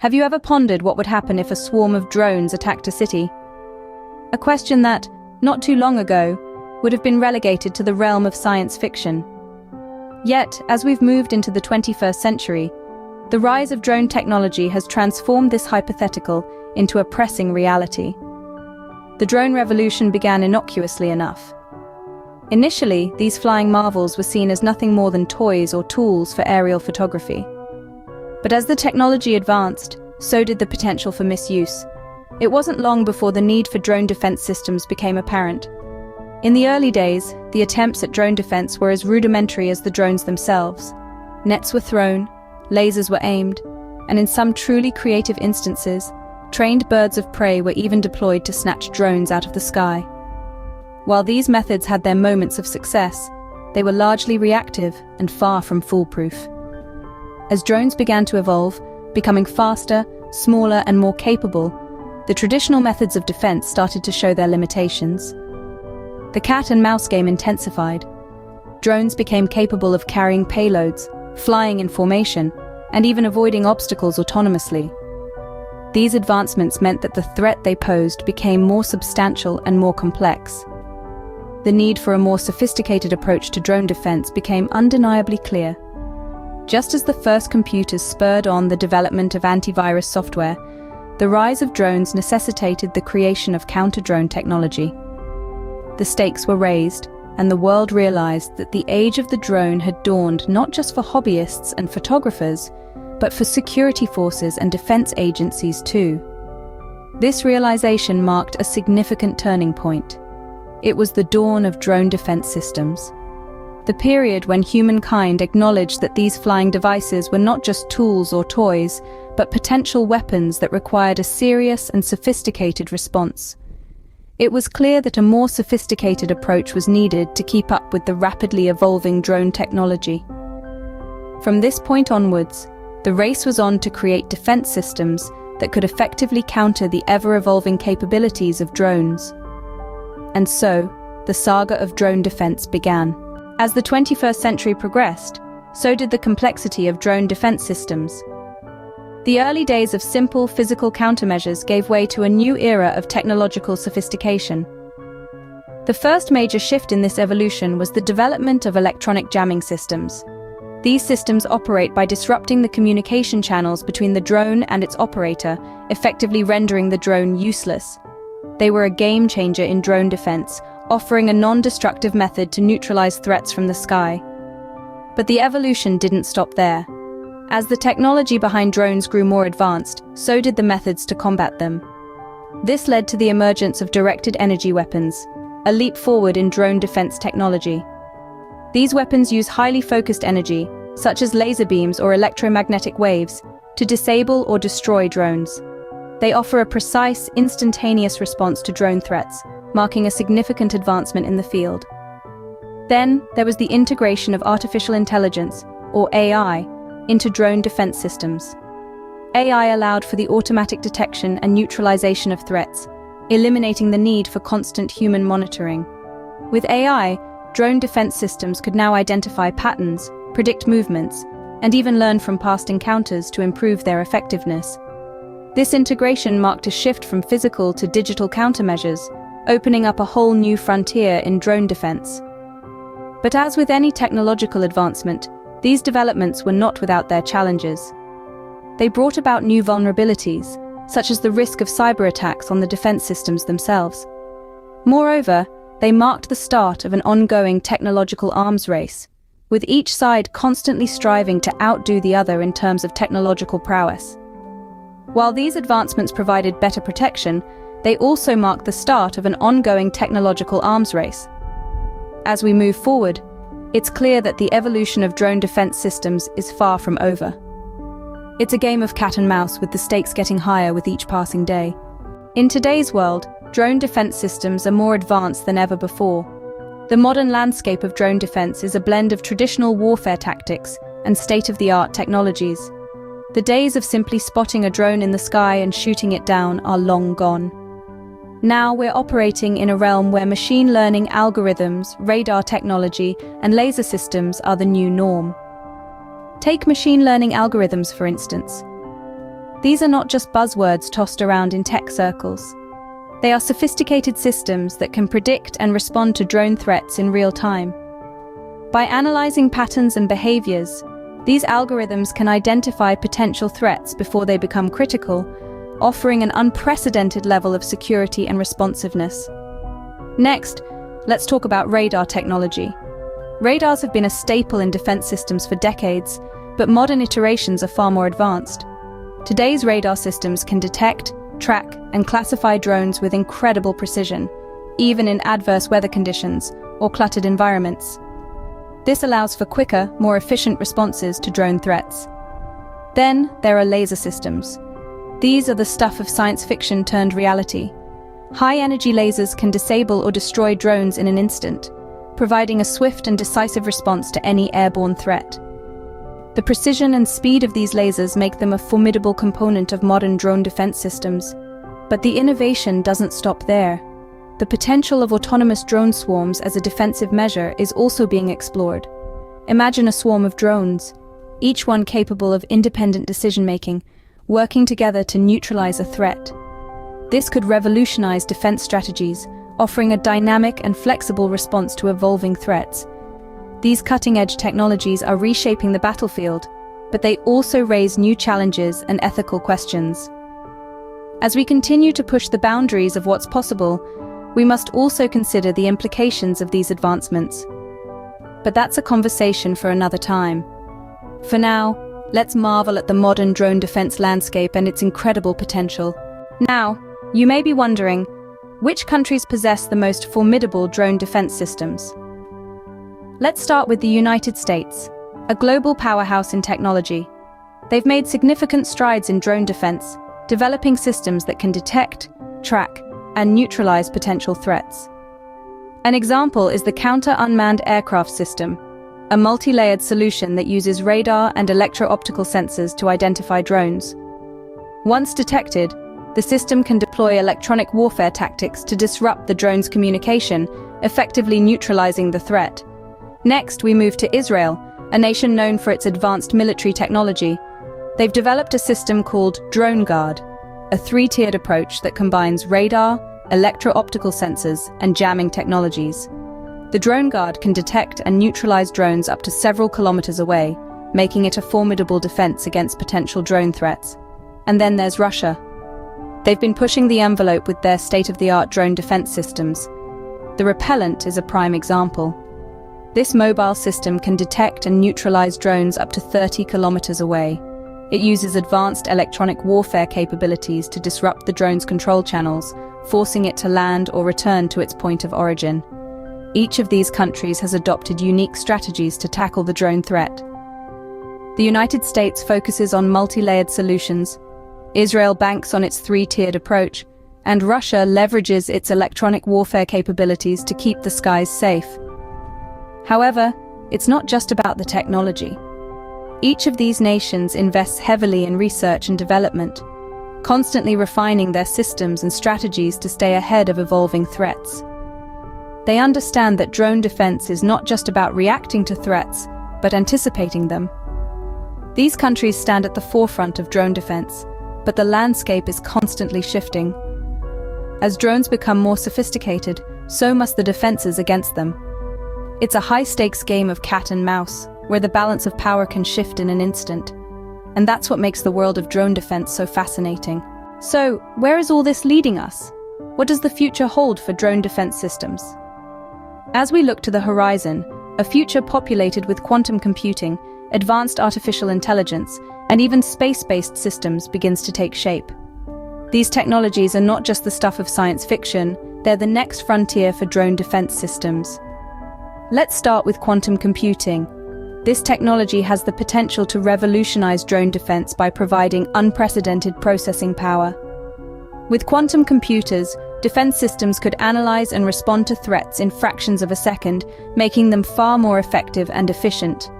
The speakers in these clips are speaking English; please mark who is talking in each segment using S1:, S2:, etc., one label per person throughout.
S1: Have you ever pondered what would happen if a swarm of drones attacked a city? A question that, not too long ago, would have been relegated to the realm of science fiction. Yet, as we've moved into the 21st century, the rise of drone technology has transformed this hypothetical into a pressing reality. The drone revolution began innocuously enough. Initially, these flying marvels were seen as nothing more than toys or tools for aerial photography. But as the technology advanced, so did the potential for misuse. It wasn't long before the need for drone defense systems became apparent. In the early days, the attempts at drone defense were as rudimentary as the drones themselves. Nets were thrown, lasers were aimed, and in some truly creative instances, trained birds of prey were even deployed to snatch drones out of the sky. While these methods had their moments of success, they were largely reactive and far from foolproof. As drones began to evolve, becoming faster, smaller, and more capable, the traditional methods of defense started to show their limitations. The cat and mouse game intensified. Drones became capable of carrying payloads, flying in formation, and even avoiding obstacles autonomously. These advancements meant that the threat they posed became more substantial and more complex. The need for a more sophisticated approach to drone defense became undeniably clear. Just as the first computers spurred on the development of antivirus software, the rise of drones necessitated the creation of counter-drone technology. The stakes were raised, and the world realized that the age of the drone had dawned not just for hobbyists and photographers, but for security forces and defense agencies too. This realization marked a significant turning point. It was the dawn of drone defense systems. The period when humankind acknowledged that these flying devices were not just tools or toys, but potential weapons that required a serious and sophisticated response. It was clear that a more sophisticated approach was needed to keep up with the rapidly evolving drone technology. From this point onwards, the race was on to create defense systems that could effectively counter the ever-evolving capabilities of drones. And so, the saga of drone defense began. As the 21st century progressed, so did the complexity of drone defense systems. The early days of simple physical countermeasures gave way to a new era of technological sophistication. The first major shift in this evolution was the development of electronic jamming systems. These systems operate by disrupting the communication channels between the drone and its operator, effectively rendering the drone useless. They were a game changer in drone defense, offering a non-destructive method to neutralize threats from the sky. But the evolution didn't stop there. As the technology behind drones grew more advanced, so did the methods to combat them. This led to the emergence of directed energy weapons, a leap forward in drone defense technology. These weapons use highly focused energy, such as laser beams or electromagnetic waves, to disable or destroy drones. They offer a precise, instantaneous response to drone threats, marking a significant advancement in the field. Then, there was the integration of artificial intelligence, or AI, into drone defense systems. AI allowed for the automatic detection and neutralization of threats, eliminating the need for constant human monitoring. With AI, drone defense systems could now identify patterns, predict movements, and even learn from past encounters to improve their effectiveness. This integration marked a shift from physical to digital countermeasures, opening up a whole new frontier in drone defense. But as with any technological advancement, these developments were not without their challenges. They brought about new vulnerabilities, such as the risk of cyber attacks on the defense systems themselves. Moreover, they marked the start of an ongoing technological arms race, with each side constantly striving to outdo the other in terms of technological prowess. While these advancements provided better protection, they also marked the start of an ongoing technological arms race. As we move forward, it's clear that the evolution of drone defense systems is far from over. It's a game of cat and mouse, with the stakes getting higher with each passing day. In today's world, drone defense systems are more advanced than ever before. The modern landscape of drone defense is a blend of traditional warfare tactics and state-of-the-art technologies. The days of simply spotting a drone in the sky and shooting it down are long gone. Now we're operating in a realm where machine learning algorithms, radar technology, and laser systems are the new norm. Take machine learning algorithms, for instance. These are not just buzzwords tossed around in tech circles. They are sophisticated systems that can predict and respond to drone threats in real time. By analyzing patterns and behaviors, these algorithms can identify potential threats before they become critical, offering an unprecedented level of security and responsiveness. Next, let's talk about radar technology. Radars have been a staple in defense systems for decades, but modern iterations are far more advanced. Today's radar systems can detect, track, and classify drones with incredible precision, even in adverse weather conditions or cluttered environments. This allows for quicker, more efficient responses to drone threats. Then, there are laser systems. These are the stuff of science fiction turned reality. High-energy lasers can disable or destroy drones in an instant, providing a swift and decisive response to any airborne threat. The precision and speed of these lasers make them a formidable component of modern drone defense systems. But the innovation doesn't stop there. The potential of autonomous drone swarms as a defensive measure is also being explored. Imagine a swarm of drones, each one capable of independent decision-making, working together to neutralize a threat. This could revolutionize defense strategies, offering a dynamic and flexible response to evolving threats. These cutting-edge technologies are reshaping the battlefield, but they also raise new challenges and ethical questions. As we continue to push the boundaries of what's possible, we must also consider the implications of these advancements. But that's a conversation for another time. For now, let's marvel at the modern drone defense landscape and its incredible potential. Now, you may be wondering, which countries possess the most formidable drone defense systems? Let's start with the United States, a global powerhouse in technology. They've made significant strides in drone defense, developing systems that can detect, track, and neutralize potential threats. An example is the Counter-Unmanned Aircraft System, a multi-layered solution that uses radar and electro-optical sensors to identify drones. Once detected, the system can deploy electronic warfare tactics to disrupt the drone's communication, effectively neutralizing the threat. Next, we move to Israel, a nation known for its advanced military technology. They've developed a system called Drone Guard, a three-tiered approach that combines radar, electro-optical sensors, and jamming technologies. The Drone Guard can detect and neutralize drones up to several kilometers away, making it a formidable defense against potential drone threats. And then there's Russia. They've been pushing the envelope with their state-of-the-art drone defense systems. The Repellent is a prime example. This mobile system can detect and neutralize drones up to 30 kilometers away. It uses advanced electronic warfare capabilities to disrupt the drone's control channels, forcing it to land or return to its point of origin. Each of these countries has adopted unique strategies to tackle the drone threat. The United States focuses on multi-layered solutions, Israel banks on its three-tiered approach, and Russia leverages its electronic warfare capabilities to keep the skies safe. However, it's not just about the technology. Each of these nations invests heavily in research and development, constantly refining their systems and strategies to stay ahead of evolving threats. They understand that drone defense is not just about reacting to threats, but anticipating them. These countries stand at the forefront of drone defense, but the landscape is constantly shifting. As drones become more sophisticated, so must the defenses against them. It's a high-stakes game of cat and mouse, where the balance of power can shift in an instant. And that's what makes the world of drone defense so fascinating. So, where is all this leading us? What does the future hold for drone defense systems? As we look to the horizon, a future populated with quantum computing, advanced artificial intelligence, and even space-based systems begins to take shape. These technologies are not just the stuff of science fiction, they're the next frontier for drone defense systems. Let's start with quantum computing. This technology has the potential to revolutionize drone defense by providing unprecedented processing power. With quantum computers, defense systems could analyze and respond to threats in fractions of a second, making them far more effective and efficient.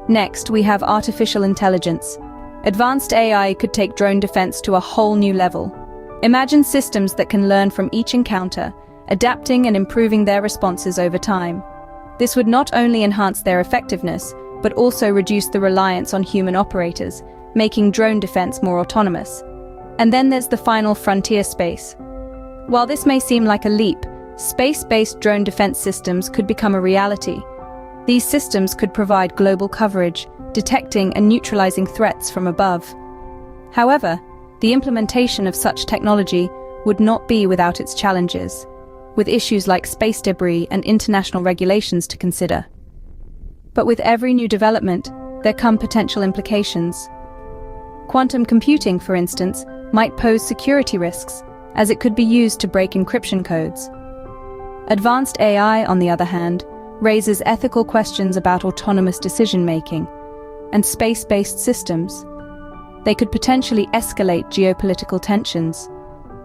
S1: Next, we have artificial intelligence. Advanced AI could take drone defense to a whole new level. Imagine systems that can learn from each encounter, adapting and improving their responses over time. This would not only enhance their effectiveness, but also reduce the reliance on human operators, making drone defense more autonomous. And then there's the final frontier space. While this may seem like a leap, space-based drone defense systems could become a reality. These systems could provide global coverage, detecting and neutralizing threats from above. However, the implementation of such technology would not be without its challenges, with issues like space debris and international regulations to consider. But with every new development, there come potential implications. Quantum computing, for instance, might pose security risks, as it could be used to break encryption codes. Advanced AI, on the other hand, raises ethical questions about autonomous decision-making and space-based systems. They could potentially escalate geopolitical tensions.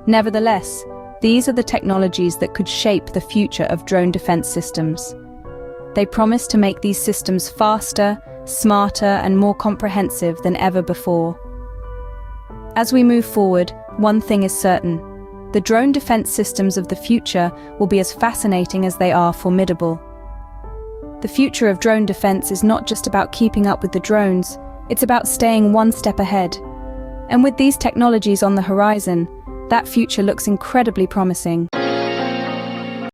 S1: Nevertheless, these are the technologies that could shape the future of drone defense systems. They promise to make these systems faster, smarter, and more comprehensive than ever before. As we move forward, one thing is certain: the drone defense systems of the future will be as fascinating as they are formidable. The future of drone defense is not just about keeping up with the drones, it's about staying one step ahead. And with these technologies on the horizon, that future looks incredibly promising.